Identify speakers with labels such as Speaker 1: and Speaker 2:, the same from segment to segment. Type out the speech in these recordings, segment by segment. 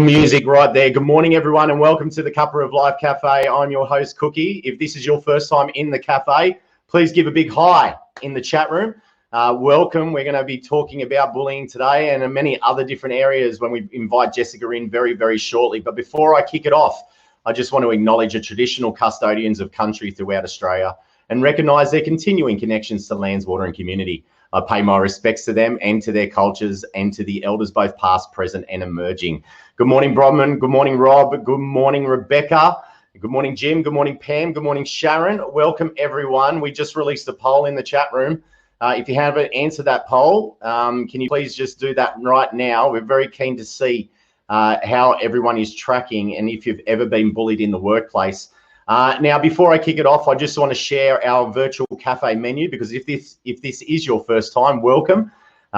Speaker 1: Little music right there. Good morning, everyone, and welcome to the Cuppa of Life Cafe. I'm your host, Cookie. If this is your first time in the cafe, please give a big hi in the chat room. Welcome. We're going to be talking about bullying today and in many other different areas when we invite Jessica in very, very shortly. But before I kick it off, I just want to acknowledge the traditional custodians of country throughout Australia and recognise their continuing connections to lands, water and community. I pay my respects to them and to their cultures and to the elders, both past, present and emerging. Good morning, Bronwyn. Good morning, Rob. Good morning, Rebecca. Good morning, Jim. Good morning, Pam. Good morning, Sharon. Welcome, everyone. We just released a poll in the chat room. If you haven't answered that poll, can you please just do that right now? We're very keen to see how everyone is tracking and if you've ever been bullied in the workplace. Now, before I kick it off, I just want to share our virtual cafe menu because if this is your first time, welcome.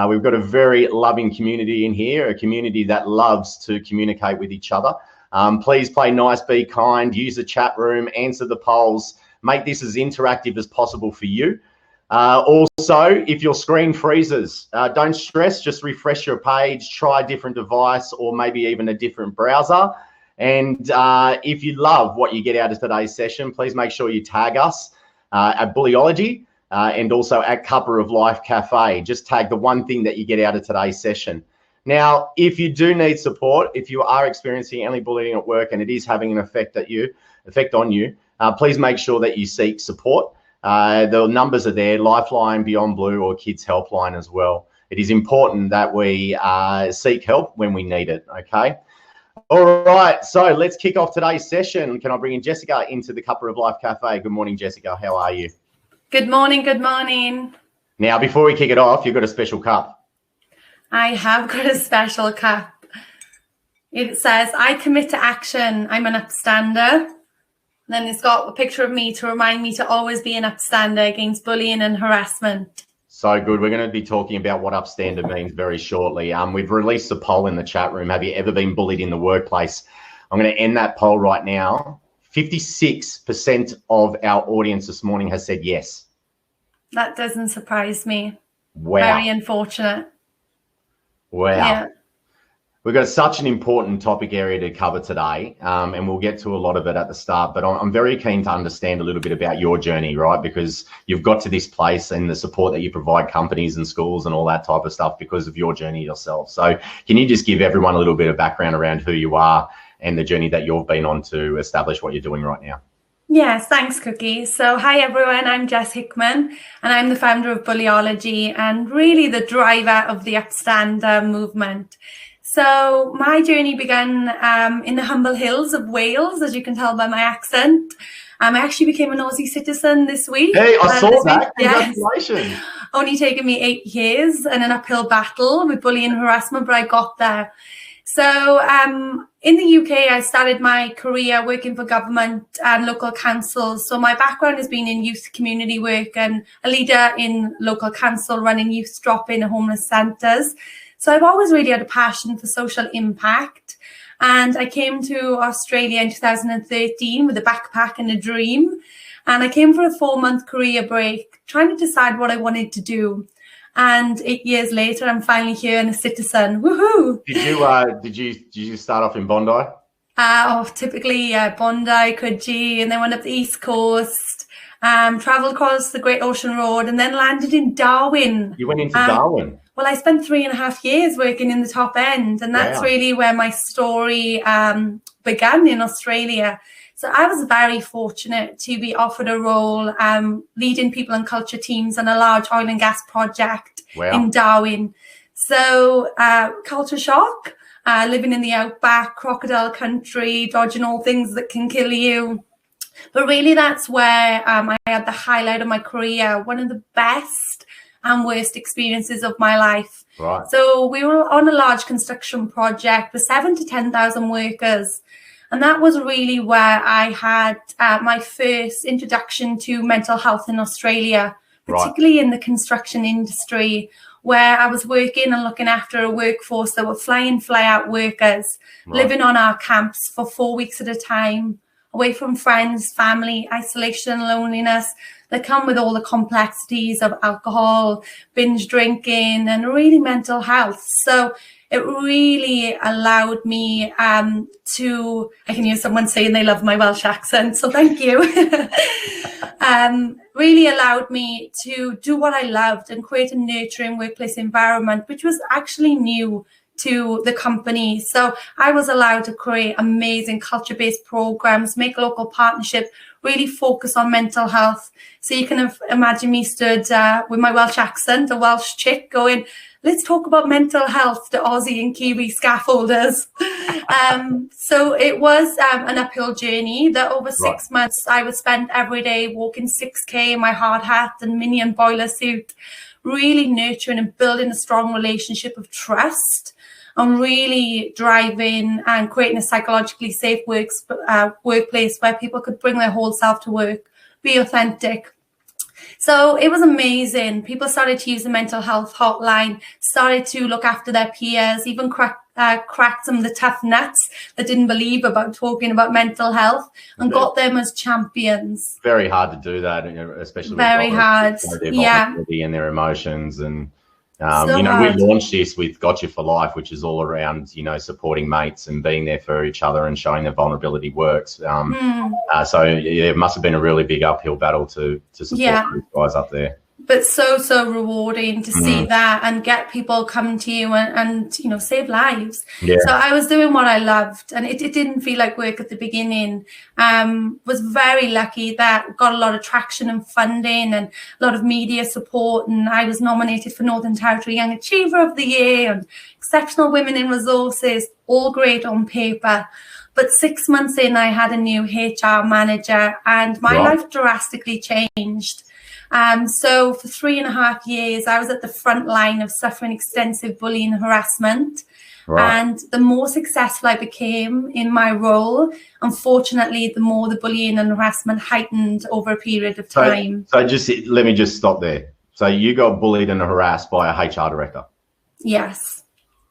Speaker 1: We've got a very loving community in here, a community that loves to communicate with each other. Please play nice, be kind, use the chat room, answer the polls, make this as interactive as possible for you. Also, if your screen freezes, don't stress, just refresh your page, try a different device or maybe even a different browser. And if you love what you get out of today's session, please make sure you tag us at Bullyology and also at Cuppa of Life Cafe. Just tag the one thing that you get out of today's session. Now, if you do need support, if you are experiencing any bullying at work and it is having an effect on you, please make sure that you seek support. The numbers are there, Lifeline, Beyond Blue or Kids Helpline as well. It is important that we seek help when we need it, okay? All right, so let's kick off today's session. Can I bring in Jessica into the Cuppa of Life Cafe? Good morning, Jessica. How are you?
Speaker 2: Good morning, good morning.
Speaker 1: Now, before we kick it off, you've got a special cup.
Speaker 2: I have got a special cup. It says, I commit to action. I'm an upstander. Then it's got a picture of me to remind me to always be an upstander against bullying and harassment.
Speaker 1: So good. We're going to be talking about what upstander means very shortly. We've released a poll in the chat room. Have you ever been bullied in the workplace? I'm going to end that poll right now. 56% of our audience this morning has said yes.
Speaker 2: That doesn't surprise me.
Speaker 1: Wow.
Speaker 2: Very unfortunate.
Speaker 1: Wow.
Speaker 2: Yeah.
Speaker 1: We've got such an important topic area to cover today, and we'll get to a lot of it at the start, but I'm very keen to understand a little bit about your journey, right? Because you've got to this place and the support that you provide companies and schools and all that type of stuff because of your journey yourself. So can you just give everyone a little bit of background around who you are and the journey that you've been on to establish what you're doing right now?
Speaker 2: Yes, thanks, Cookie. So hi, everyone. I'm Jess Hickman, and I'm the founder of Bullyology and really the driver of the Upstander movement. So my journey began in the humble hills of Wales, as you can tell by my accent. I actually became an Aussie citizen this week.
Speaker 1: Hey, I saw that.
Speaker 2: Yes.
Speaker 1: Congratulations.
Speaker 2: Only taken me 8 years and an uphill battle with bullying and harassment, but I got there. So in the UK, I started my career working for government and local councils. So my background has been in youth community work and a leader in local council running youth drop-in and homeless centres. So I've always really had a passion for social impact. And I came to Australia in 2013 with a backpack and a dream. And I came for a 4-month career break, trying to decide what I wanted to do. And 8 years later, I'm finally here and a citizen. Woohoo!
Speaker 1: Did you start off in Bondi?
Speaker 2: Typically Bondi, Coogee, and then went up the East Coast, travelled across the Great Ocean Road, and then landed in Darwin.
Speaker 1: You went into Darwin?
Speaker 2: Well, I spent 3.5 years working in the top end, and that's really where my story began in Australia. So I was very fortunate to be offered a role leading people and culture teams on a large oil and gas project in Darwin. So culture shock, living in the outback, crocodile country, dodging all things that can kill you. But really that's where I had the highlight of my career, one of the best and worst experiences of my life.
Speaker 1: Right.
Speaker 2: So we were on a large construction project with 7,000 to 10,000 workers. And that was really where I had my first introduction to mental health in Australia, particularly in the construction industry, where I was working and looking after a workforce that were fly-in, fly-out workers, living on our camps for 4 weeks at a time, away from friends, family, isolation, loneliness that come with all the complexities of alcohol, binge drinking, and really mental health. So it really allowed me to, I can hear someone saying they love my Welsh accent, so thank you. Really allowed me to do what I loved and create a nurturing workplace environment, which was actually new to the company. So I was allowed to create amazing culture-based programs, make local partnership, really focus on mental health. So you can imagine me stood with my Welsh accent, a Welsh chick, going, let's talk about mental health to Aussie and Kiwi scaffolders. So it was an uphill journey that over 6 months I would spend every day walking 6K in my hard hat and minion boiler suit, really nurturing and building a strong relationship of trust and really driving and creating a psychologically safe workplace where people could bring their whole self to work, be authentic. So it was amazing. People started to use the mental health hotline, started to look after their peers, even cracked some of the tough nuts that didn't believe about talking about mental health and got them as champions.
Speaker 1: Very hard to do that, especially
Speaker 2: very hard.
Speaker 1: Their vulnerability and their emotions. And we launched this with Gotcha for Life, which is all around, supporting mates and being there for each other and showing that vulnerability works. So it must have been a really big uphill battle to support these guys up there.
Speaker 2: But so rewarding to see that and get people coming to you and save lives. Yeah. So I was doing what I loved, and it didn't feel like work at the beginning. Was very lucky that got a lot of traction and funding and a lot of media support, and I was nominated for Northern Territory Young Achiever of the Year and Exceptional Women in Resources, all great on paper. But 6 months in, I had a new HR manager and my life drastically changed. So for 3.5 years, I was at the front line of suffering extensive bullying and harassment. And the more successful I became in my role, unfortunately, the more the bullying and harassment heightened over a period of time.
Speaker 1: So let me just stop there. So you got bullied and harassed by a HR director?
Speaker 2: Yes.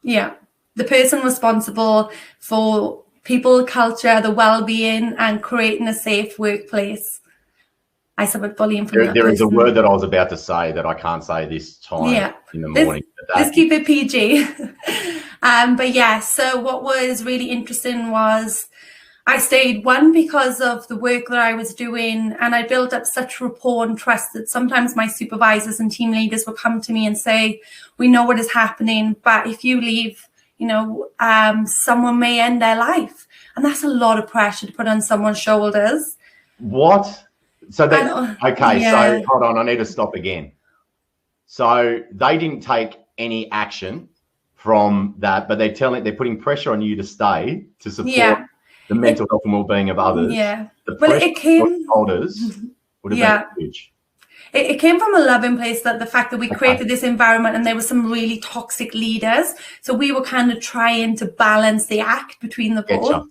Speaker 2: Yeah. The person responsible for people, culture, the well-being and creating a safe workplace. I suffered bullying from that
Speaker 1: There is a
Speaker 2: person.
Speaker 1: word that I was about to say that I can't say this time in the morning.
Speaker 2: Let's keep it PG. But so what was really interesting was I stayed, one, because of the work that I was doing, and I built up such rapport and trust that sometimes my supervisors and team leaders would come to me and say, we know what is happening, but if you leave, someone may end their life. And that's a lot of pressure to put on someone's shoulders.
Speaker 1: What? So so hold on, I need to stop again. So they didn't take any action from that, but they're putting pressure on you to stay to support the mental health and well-being of others.
Speaker 2: Yeah.
Speaker 1: The pressure it came on shoulders would have been huge.
Speaker 2: It came from a loving place, that the fact that we created this environment and there were some really toxic leaders. So we were kind of trying to balance the act between the both.
Speaker 1: Getcha.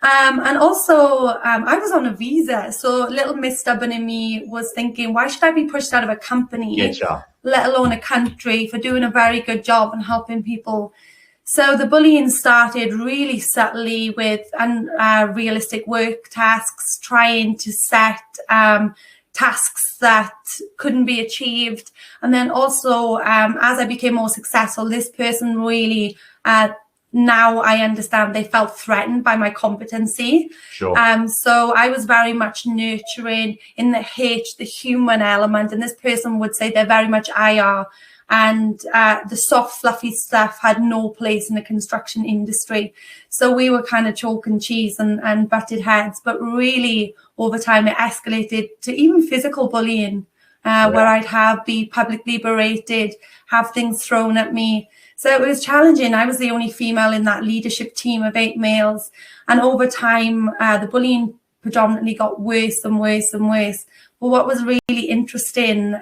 Speaker 2: And also, I was on a visa, so little Miss Stubborn in me was thinking, why should I be pushed out of a company, let alone a country, for doing a very good job and helping people? So the bullying started really subtly with unrealistic work tasks, trying to set tasks that couldn't be achieved. And then also, as I became more successful, this person really... now I understand they felt threatened by my competency.
Speaker 1: Sure.
Speaker 2: So I was very much nurturing in the human element. And this person would say they're very much IR. And the soft, fluffy stuff had no place in the construction industry. So we were kind of chalk and cheese and butted heads. But really, over time, it escalated to even physical bullying, where I'd be publicly berated, have things thrown at me. So it was challenging. I was the only female in that leadership team of 8 males. And over time, the bullying predominantly got worse and worse and worse. But what was really interesting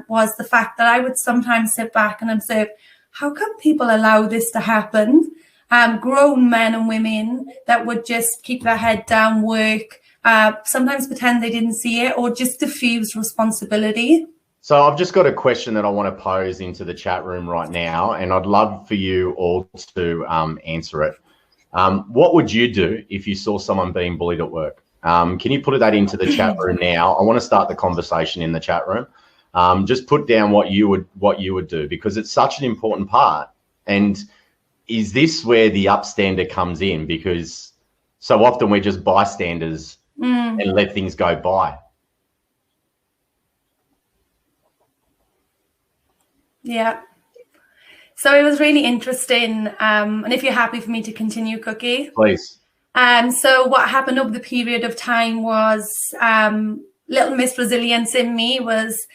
Speaker 2: was the fact that I would sometimes sit back and observe, how come people allow this to happen? Grown men and women that would just keep their head down, work, sometimes pretend they didn't see it, or just diffuse responsibility.
Speaker 1: So I've just got a question that I want to pose into the chat room right now, and I'd love for you all to answer it. What would you do if you saw someone being bullied at work? Can you put that into the chat room now? I want to start the conversation in the chat room. Just put down what you would do, because it's such an important part. And is this where the upstander comes in? Because so often we're just bystanders and let things go by.
Speaker 2: Yeah. So it was really interesting. And if you're happy for me to continue, Cookie.
Speaker 1: Please.
Speaker 2: So what happened over the period of time was little Miss Resilience in me was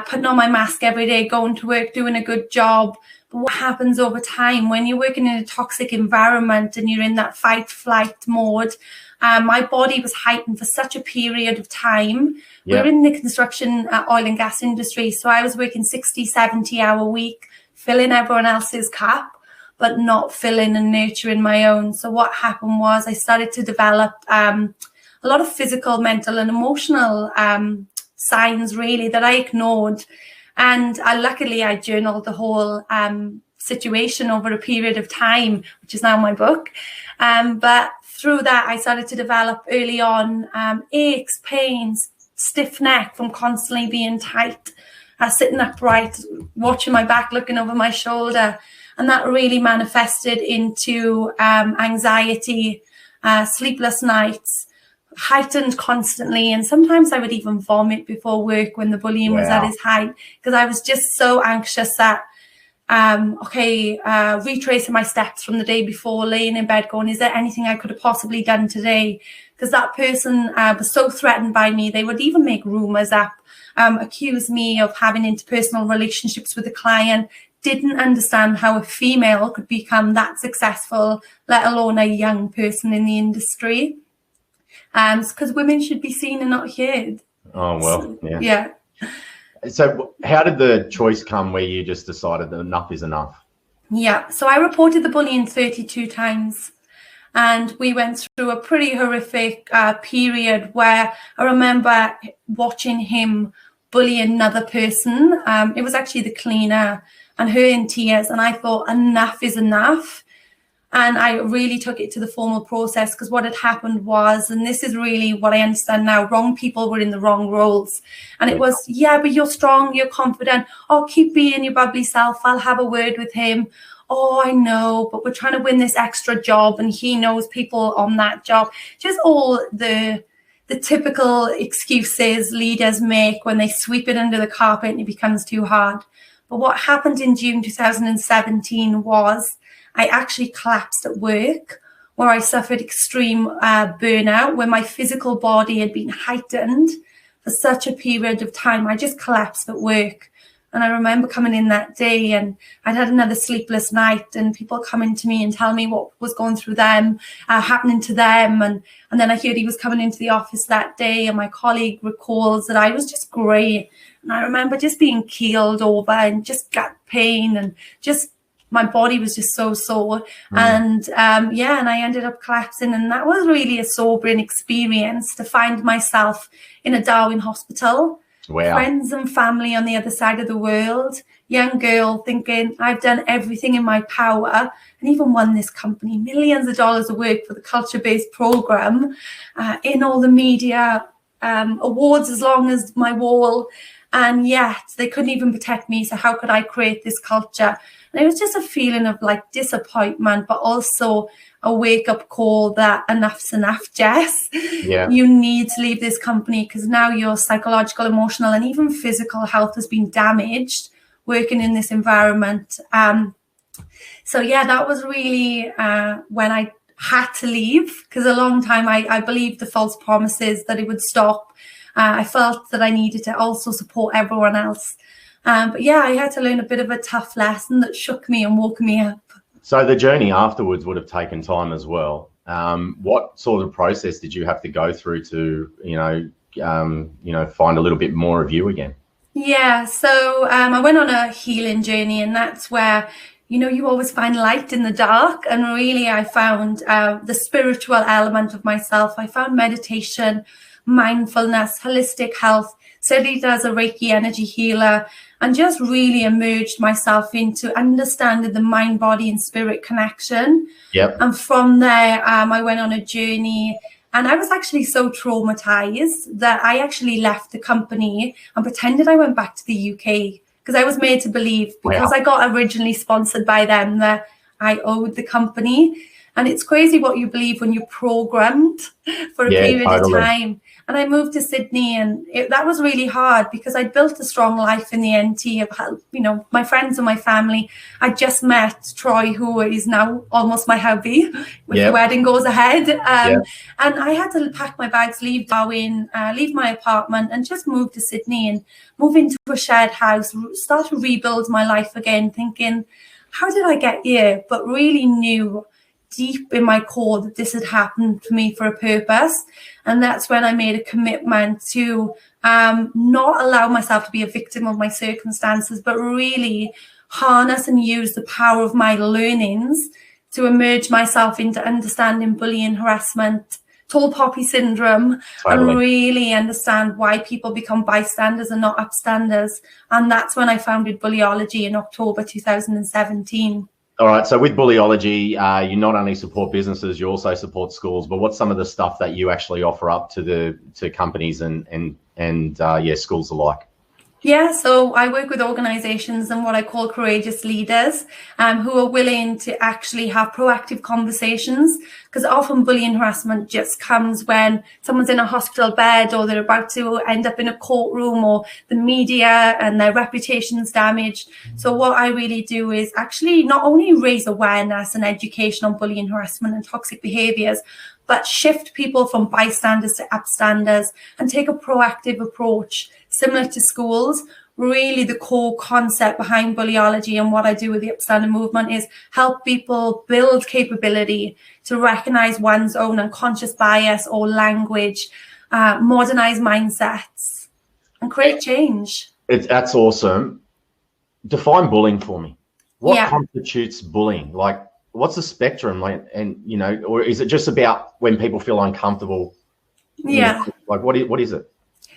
Speaker 2: putting on my mask every day, going to work, doing a good job. But what happens over time when you're working in a toxic environment and you're in that fight flight mode? My body was heightened for such a period of time.
Speaker 1: Yeah.
Speaker 2: We're in the construction oil and gas industry. So I was working 60, 70-hour week, filling everyone else's cup, but not filling and nurturing my own. So what happened was I started to develop a lot of physical, mental and emotional signs really that I ignored. And luckily I journaled the whole situation over a period of time, which is now my book. But through that, I started to develop early on aches, pains, stiff neck from constantly being tight, sitting upright, watching my back, looking over my shoulder. And that really manifested into anxiety, sleepless nights, heightened constantly. And sometimes I would even vomit before work when the bullying was at its height, because I was just so anxious that, retracing my steps from the day before, laying in bed going, is there anything I could have possibly done today? Because that person was so threatened by me, they would even make rumors up, accuse me of having interpersonal relationships with a client, didn't understand how a female could become that successful, let alone a young person in the industry. Because women should be seen and not heard.
Speaker 1: Oh, well,
Speaker 2: So,
Speaker 1: yeah.
Speaker 2: yeah.
Speaker 1: So how did the choice come where you just decided that enough is enough?
Speaker 2: Yeah, so I reported the bullying 32 times. And we went through a pretty horrific period where I remember watching him bully another person. It was actually the cleaner, and her in tears. And I thought, enough is enough. And I really took it to the formal process, because what had happened was, and this is really what I understand now, wrong people were in the wrong roles. And it was, yeah, but you're strong, you're confident. Oh, keep being your bubbly self. I'll have a word with him. Oh, I know, but we're trying to win this extra job and he knows people on that job. Just all the typical excuses leaders make when they sweep it under the carpet and it becomes too hard. But what happened in June 2017 was I actually collapsed at work, where I suffered extreme burnout, where my physical body had been heightened for such a period of time. I just collapsed at work. And I remember coming in that day and I'd had another sleepless night, and people coming to me and telling me what was going through them, happening to them. And then I heard he was coming into the office that day, and my colleague recalls that I was just grey. And I remember just being keeled over and just gut pain, and just my body was just so sore. And and I ended up collapsing. And that was really a sobering experience to find myself in a Darwin hospital.
Speaker 1: Wow.
Speaker 2: Friends and family on the other side of the world, young girl thinking I've done everything in my power and even won this company millions of dollars of work for the culture-based program, in all the media, awards as long as my wall, and yet they couldn't even protect me. So how could I create this culture? And it was just a feeling of like disappointment, but also a wake-up call that enough's enough, Jess.
Speaker 1: Yeah.
Speaker 2: You need to leave this company, because now your psychological, emotional, and even physical health has been damaged working in this environment. So yeah, that was really when I had to leave, because a long time I believed the false promises that it would stop. I felt that I needed to also support everyone else. But yeah, I had to learn a bit of a tough lesson that shook me and woke me up.
Speaker 1: So the journey afterwards would have taken time as well. What sort of process did you have to go through to, find a little bit more of you again?
Speaker 2: Yeah, so I went on a healing journey, and that's where, you always find light in the dark. And really, I found the spiritual element of myself. I found meditation, mindfulness, holistic health, studied as a Reiki energy healer, and just really immersed myself into understanding the mind, body, and spirit connection.
Speaker 1: Yep.
Speaker 2: And from there, I went on a journey, and I was actually so traumatized that I actually left the company and pretended I went back to the UK, because I was made to believe, because I got originally sponsored by them, that I owed the company. And it's crazy what you believe when you're programmed for a period of time. And I moved to Sydney, and that was really hard because I'd built a strong life in the NT of, you know, my friends and my family. I just met Troy, who is now almost my hubby, if the wedding goes ahead. And I had to pack my bags, leave Darwin, leave my apartment, and just move to Sydney and move into a shared house, start to rebuild my life again, thinking, how did I get here? But really knew deep in my core that this had happened to me for a purpose. And that's when I made a commitment to not allow myself to be a victim of my circumstances, but really harness and use the power of my learnings to emerge myself into understanding bullying, harassment, tall poppy syndrome, and really understand why people become bystanders and not upstanders. And that's when I founded Bullyology in October 2017.
Speaker 1: All right. So with Bullyology, you not only support businesses, you also support schools. But what's some of the stuff that you actually offer up to companies and schools alike?
Speaker 2: Yeah, so I work with organizations and what I call courageous leaders who are willing to actually have proactive conversations, because often bullying harassment just comes when someone's in a hospital bed or they're about to end up in a courtroom or the media and their reputation's damaged. So what I really do is actually not only raise awareness and education on bullying, harassment and toxic behaviors, but shift people from bystanders to upstanders and take a proactive approach similar to schools. Really the core concept behind Bullyology and what I do with the upstander movement is help people build capability to recognize one's own unconscious bias or language, modernize mindsets and create change.
Speaker 1: That's awesome. Define bullying for me. What constitutes bullying? Like, what's the spectrum like? And, you know, or is it just about when people feel uncomfortable?
Speaker 2: Yeah.
Speaker 1: Like, what is it?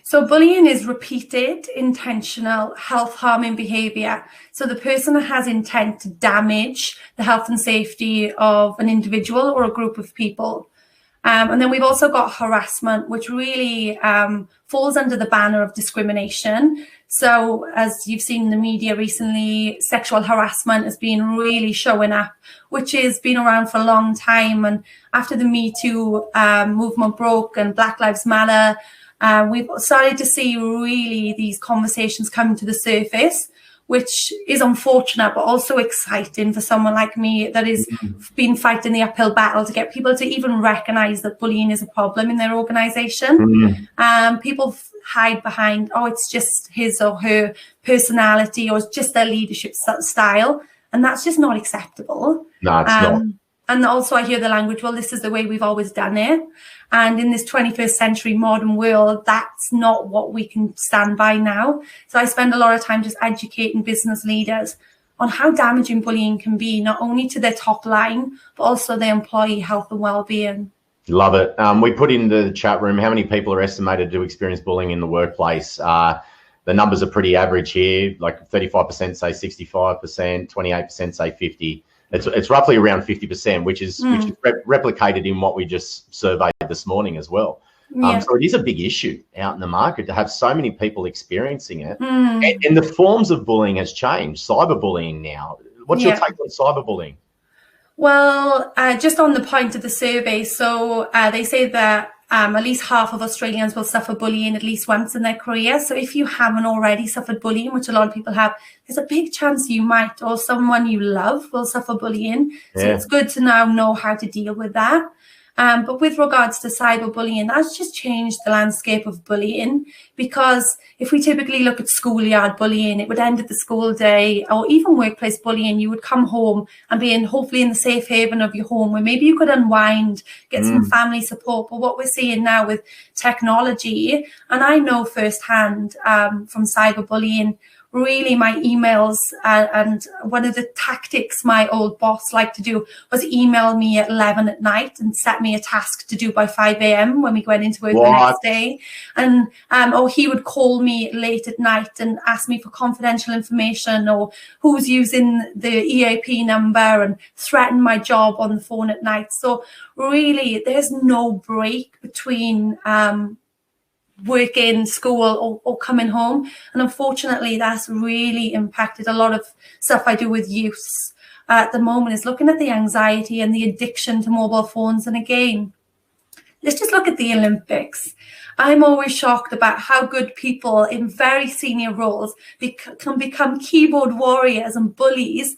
Speaker 2: So bullying is repeated, intentional, health-harming behavior. So the person has intent to damage the health and safety of an individual or a group of people. And then we've also got harassment, which really falls under the banner of discrimination. So as you've seen in the media recently, sexual harassment has been really showing up, which has been around for a long time. And after the Me Too movement broke and Black Lives Matter, we've started to see really these conversations come to the surface, which is unfortunate, but also exciting for someone like me that has been fighting the uphill battle to get people to even recognize that bullying is a problem in their organization. People hide behind, oh, it's just his or her personality or it's just their leadership style. And that's just not acceptable.
Speaker 1: No, it's not.
Speaker 2: And also I hear the language, well, this is the way we've always done it. And in this 21st century modern world, that's not what we can stand by now. So I spend a lot of time just educating business leaders on how damaging bullying can be, not only to their top line, but also their employee health and well-being.
Speaker 1: Love it. We put in the chat room how many people are estimated to experience bullying in the workplace. The numbers are pretty average here, like 35% say 65%, 28% say 50%. It's roughly around 50%, which is replicated in what we just surveyed this morning as well. So it is a big issue out in the market to have so many people experiencing it. And the forms of bullying has changed. Cyberbullying now. What's your take on cyberbullying?
Speaker 2: Well, just on the point of the survey, so they say that at least half of Australians will suffer bullying at least once in their career. So if you haven't already suffered bullying, which a lot of people have, there's a big chance you might, or someone you love will suffer bullying. So it's good to now know how to deal with that. But with regards to cyberbullying, that's just changed the landscape of bullying, because if we typically look at schoolyard bullying, it would end at the school day, or even workplace bullying. You would come home and be hopefully in the safe haven of your home where maybe you could unwind, get some family support. But what we're seeing now with technology, and I know firsthand from cyberbullying, really my emails and one of the tactics my old boss liked to do was email me at 11 at night and set me a task to do by 5 a.m. when we went into work the next day. And or he would call me late at night and ask me for confidential information or who's using the EAP number and threaten my job on the phone at night. So really there's no break between working, school or coming home. And unfortunately, that's really impacted a lot of stuff I do with youths. at the moment is looking at the anxiety and the addiction to mobile phones. And again, let's just look at the Olympics. I'm always shocked about how good people in very senior roles can become keyboard warriors and bullies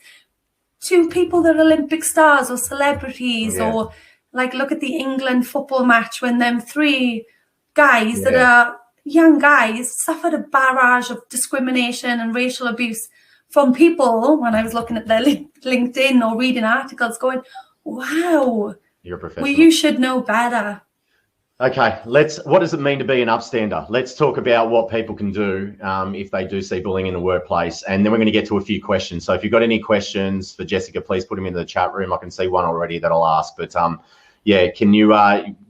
Speaker 2: to people that are Olympic stars or celebrities, or like look at the England football match when them 3 guys that are young guys suffered a barrage of discrimination and racial abuse from people, when I was looking at their LinkedIn or reading articles, going, wow,
Speaker 1: you're a professional.
Speaker 2: Well, you should know better.
Speaker 1: Okay, what does it mean to be an upstander? Let's talk about what people can do if they do see bullying in the workplace. And then we're going to get to a few questions. So if you've got any questions for Jessica, please put them in the chat room. I can see one already that I'll ask. But can you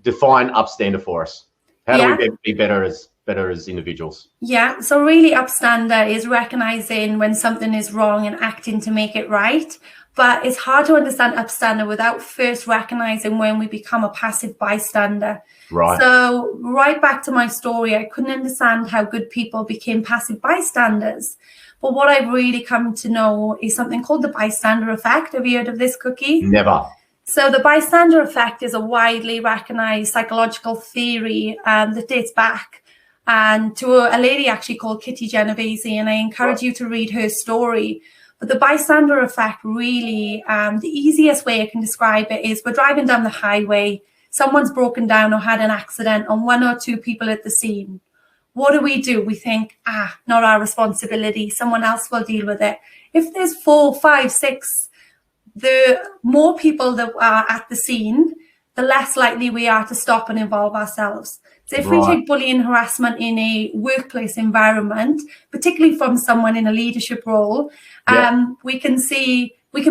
Speaker 1: define upstander for us? How do we be better as individuals? Yeah,
Speaker 2: so really upstander is recognizing when something is wrong and acting to make it right. But it's hard to understand upstander without first recognizing when we become a passive bystander.
Speaker 1: Right.
Speaker 2: So right back to my story, I couldn't understand how good people became passive bystanders. But what I've really come to know is something called the bystander effect. Have you heard of this, Cookie?
Speaker 1: Never.
Speaker 2: So the bystander effect is a widely recognized psychological theory that dates back to a lady actually called Kitty Genovese, and I encourage you to read her story. But the bystander effect really, the easiest way I can describe it is we're driving down the highway, someone's broken down or had an accident, and 1 or 2 people at the scene. What do? We think, not our responsibility, someone else will deal with it. If there's 4, 5, 6, the more people that are at the scene, the less likely we are to stop and involve ourselves. So if we take bullying and harassment in a workplace environment, particularly from someone in a leadership role, we can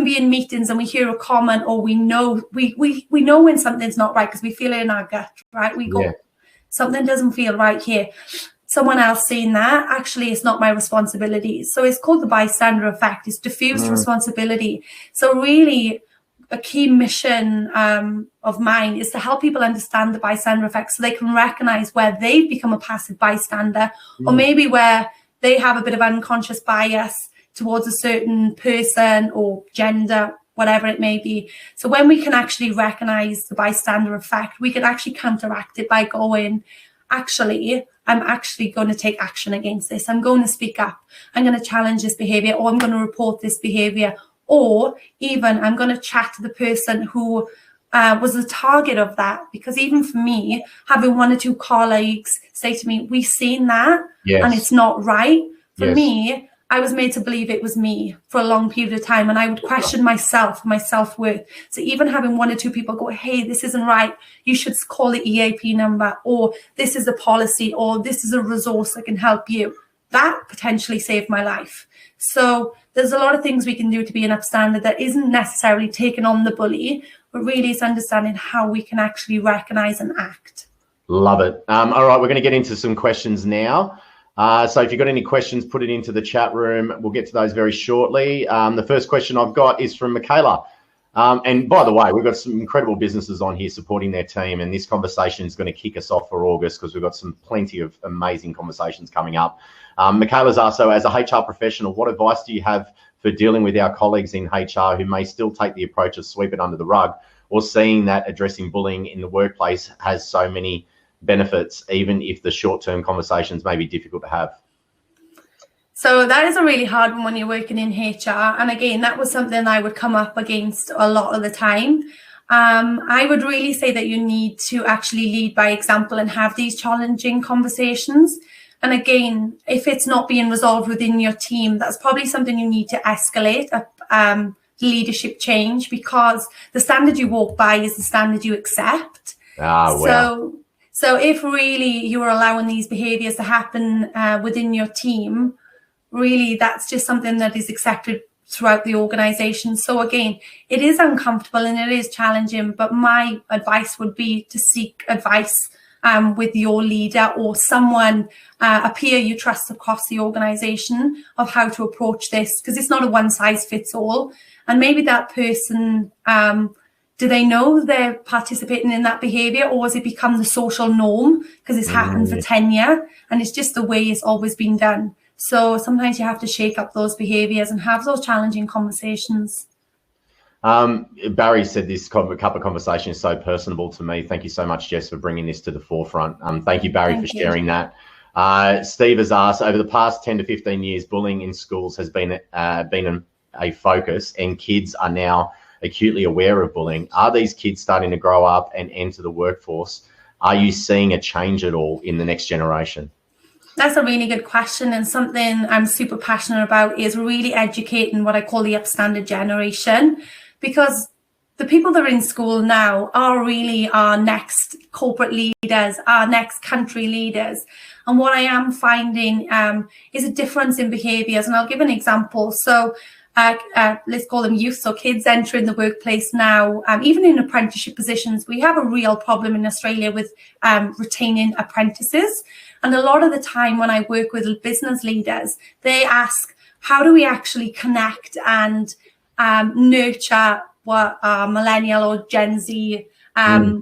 Speaker 2: be in meetings and we hear a comment, or we know when something's not right because we feel it in our gut, right? We go, something doesn't feel right here. Someone else saying that, actually, it's not my responsibility. So it's called the bystander effect. It's diffused responsibility. So really, a key mission of mine is to help people understand the bystander effect so they can recognize where they've become a passive bystander, or maybe where they have a bit of unconscious bias towards a certain person or gender, whatever it may be. So when we can actually recognize the bystander effect, we can actually counteract it by going, actually, I'm actually going to take action against this. I'm going to speak up. I'm going to challenge this behavior, or I'm going to report this behavior, or even I'm going to chat to the person who was the target of that. Because even for me, having 1 or 2 colleagues say to me, we've seen that and it's not right. For me, I was made to believe it was me for a long period of time, and I would question myself, my self-worth. So even having 1 or 2 people go, hey, this isn't right, you should call the EAP number, or this is a policy, or this is a resource that can help you, that potentially saved my life. So there's a lot of things we can do to be an upstander that isn't necessarily taking on the bully, but really is understanding how we can actually recognize and act.
Speaker 1: Love it. All right, we're going to get into some questions now. So if you've got any questions, put it into the chat room. We'll get to those very shortly. The first question I've got is from Michaela. And by the way, we've got some incredible businesses on here supporting their team, and this conversation is going to kick us off for August because we've got plenty of amazing conversations coming up. Michaela's asked, so as a HR professional, what advice do you have for dealing with our colleagues in HR who may still take the approach of sweep it under the rug, or seeing that addressing bullying in the workplace has so many benefits, even if the short-term conversations may be difficult to have?
Speaker 2: So that is a really hard one when you're working in HR. And again, that was something I would come up against a lot of the time. I would really say that you need to actually lead by example and have these challenging conversations. And again, if it's not being resolved within your team, that's probably something you need to escalate leadership change, because the standard you walk by is the standard you accept. So if really you are allowing these behaviors to happen within your team, really that's just something that is accepted throughout the organization. So again, it is uncomfortable and it is challenging, but my advice would be to seek advice with your leader or someone, a peer you trust across the organization, of how to approach this, because it's not a one size fits all. And maybe that person, do they know they're participating in that behavior, or has it become the social norm because it's happened for tenure and it's just the way it's always been done? So sometimes you have to shake up those behaviors and have those challenging conversations.
Speaker 1: Barry said this cup of conversation is so personable to me. Thank you so much, Jess, for bringing this to the forefront. Thank you, Barry, for sharing that. Steve has asked, over the past 10 to 15 years, bullying in schools has been a focus, and kids are now acutely aware of bullying. Are these kids starting to grow up and enter the workforce? Are you seeing a change at all in the next generation?
Speaker 2: That's a really good question, and something I'm super passionate about is really educating what I call the upstanding generation, because the people that are in school now are really our next corporate leaders, our next country leaders. And what I am finding is a difference in behaviours. And I'll give an example. So let's call them youth, so kids entering the workplace now, even in apprenticeship positions. We have a real problem in Australia with retaining apprentices. And a lot of the time when I work with business leaders, they ask, how do we actually connect and nurture what millennial or Gen Z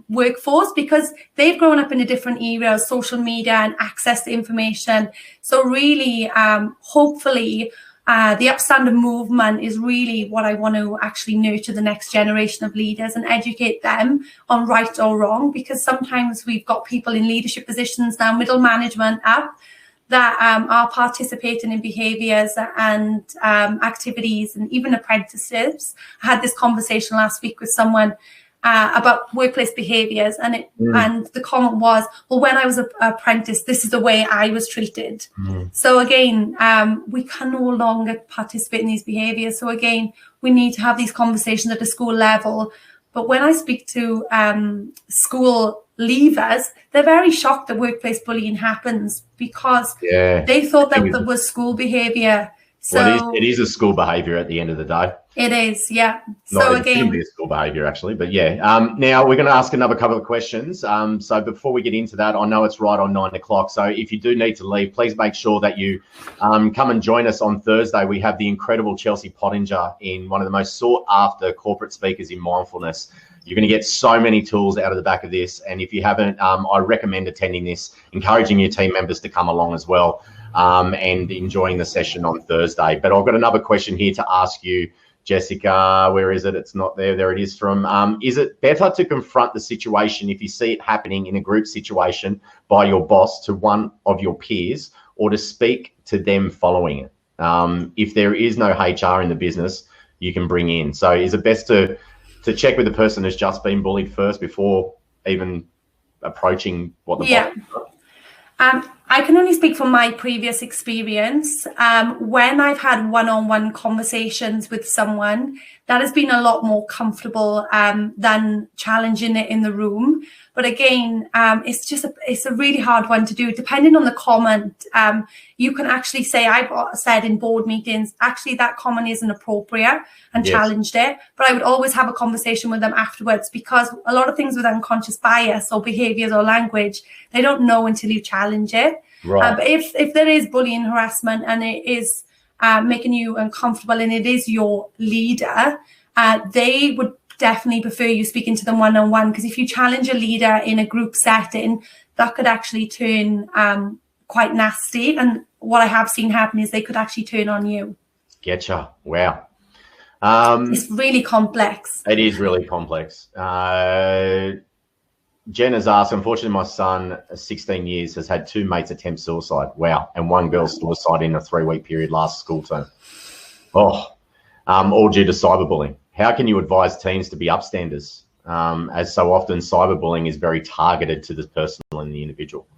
Speaker 2: workforce, because they've grown up in a different era of social media and access to information. So really, hopefully, the upstander movement is really what I want to actually nurture the next generation of leaders and educate them on right or wrong, because sometimes we've got people in leadership positions now, middle management up, that are participating in behaviours and activities and even apprenticeships. I had this conversation last week with someone about workplace behaviours, and and the comment was, well, when I was an apprentice, this is the way I was treated. So again, we can no longer participate in these behaviours. So again, we need to have these conversations at a school level. But when I speak to school leavers, they're very shocked that workplace bullying happens, because they thought that there was school behaviour. So
Speaker 1: well, it is a school behaviour at the end of the day.
Speaker 2: It is, yeah.
Speaker 1: So again, it shouldn't be a school behaviour actually, but yeah. Now we're going to ask another couple of questions. So before we get into that, I know it's right on 9 o'clock. So if you do need to leave, please make sure that you come and join us on Thursday. We have the incredible Chelsea Pottinger in, one of the most sought after corporate speakers in mindfulness. You're going to get so many tools out of the back of this. And if you haven't, I recommend attending this, encouraging your team members to come along as well, and enjoying the session on Thursday. But I've got another question here to ask you, Jessica. Where is it? It's not there. There it is from, is it better to confront the situation if you see it happening in a group situation by your boss to one of your peers, or to speak to them following it? If there is no HR in the business, you can bring in. So is it best to check with the person who's just been bullied first before even approaching what the boss is?
Speaker 2: I can only speak from my previous experience. When I've had one-on-one conversations with someone, that has been a lot more comfortable than challenging it in the room. But again, it's a really hard one to do. Depending on the comment, you can actually say, I've said in board meetings, actually that comment isn't appropriate, and challenged it. But I would always have a conversation with them afterwards, because a lot of things with unconscious bias or behaviours or language, they don't know until you challenge it.
Speaker 1: Right.
Speaker 2: But if there is bullying, harassment, and it is making you uncomfortable, and it is your leader, they would definitely prefer you speaking to them one-on-one, because if you challenge a leader in a group setting, that could actually turn quite nasty. And what I have seen happen is they could actually turn on you.
Speaker 1: Getcha. Wow.
Speaker 2: It's really complex.
Speaker 1: It is really complex. Jen has asked, unfortunately, my son, 16 years, has had 2 mates attempt suicide. Wow. And 1 girl suicide in a 3-week period last school term. All due to cyberbullying. How can you advise teens to be upstanders, as so often cyberbullying is very targeted to the personal and the individual?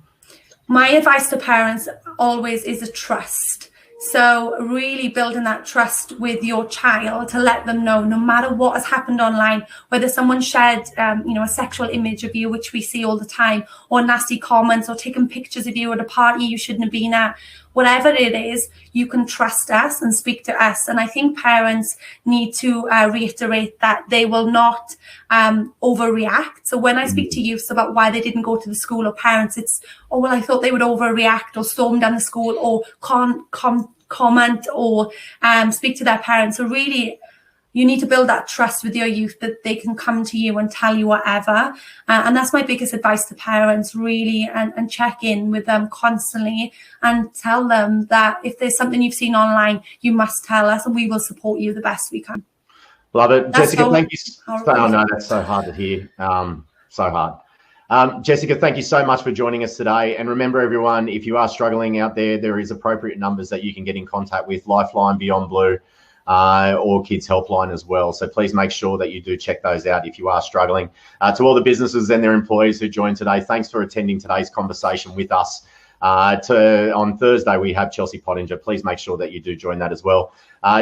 Speaker 2: My advice to parents always is a trust. So really building that trust with your child to let them know, no matter what has happened online, whether someone shared, a sexual image of you, which we see all the time, or nasty comments, or taking pictures of you at a party you shouldn't have been at, whatever it is, you can trust us and speak to us. And I think parents need to reiterate that they will not overreact. So when I speak to youths about why they didn't go to the school, or parents, it's, oh, well, I thought they would overreact or storm down the school or comment or speak to their parents. So really, you need to build that trust with your youth that they can come to you and tell you whatever. And that's my biggest advice to parents, really, and check in with them constantly and tell them that if there's something you've seen online, you must tell us and we will support you the best we can.
Speaker 1: Love it.
Speaker 2: That's
Speaker 1: Jessica,
Speaker 2: so
Speaker 1: thank you.
Speaker 2: horrible.
Speaker 1: Oh, no, that's so hard to hear. So hard. Jessica, thank you so much for joining us today. And remember, everyone, if you are struggling out there, there is appropriate numbers that you can get in contact with, Lifeline, Beyond Blue, or Kids Helpline as well. So please make sure that you do check those out if you are struggling. To all the businesses and their employees who joined today, thanks for attending today's conversation with us. On Thursday, we have Chelsea Pottinger. Please make sure that you do join that as well.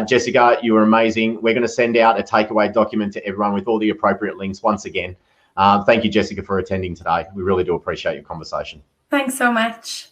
Speaker 1: Jessica, you were amazing. We're going to send out a takeaway document to everyone with all the appropriate links once again. Thank you, Jessica, for attending today. We really do appreciate your conversation.
Speaker 2: Thanks so much.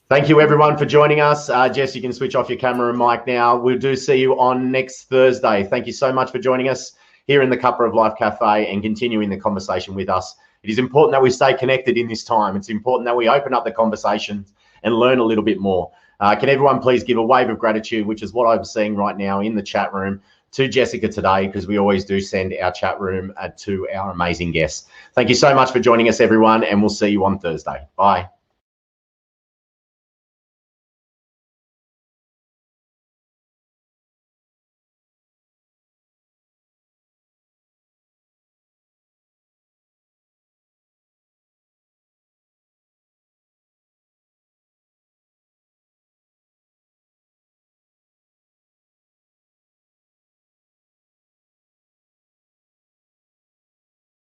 Speaker 1: Thank you, everyone, for joining us. Jess, you can switch off your camera and mic now. We'll do see you on next Thursday. Thank you so much for joining us here in the Cuppa of Life Cafe and continuing the conversation with us. It is important that we stay connected in this time. It's important that we open up the conversations and learn a little bit more. Can everyone please give a wave of gratitude, which is what I'm seeing right now in the chat room, to Jessica today, because we always do send our chat room to our amazing guests. Thank you so much for joining us, everyone, and we'll see you on Thursday. Bye.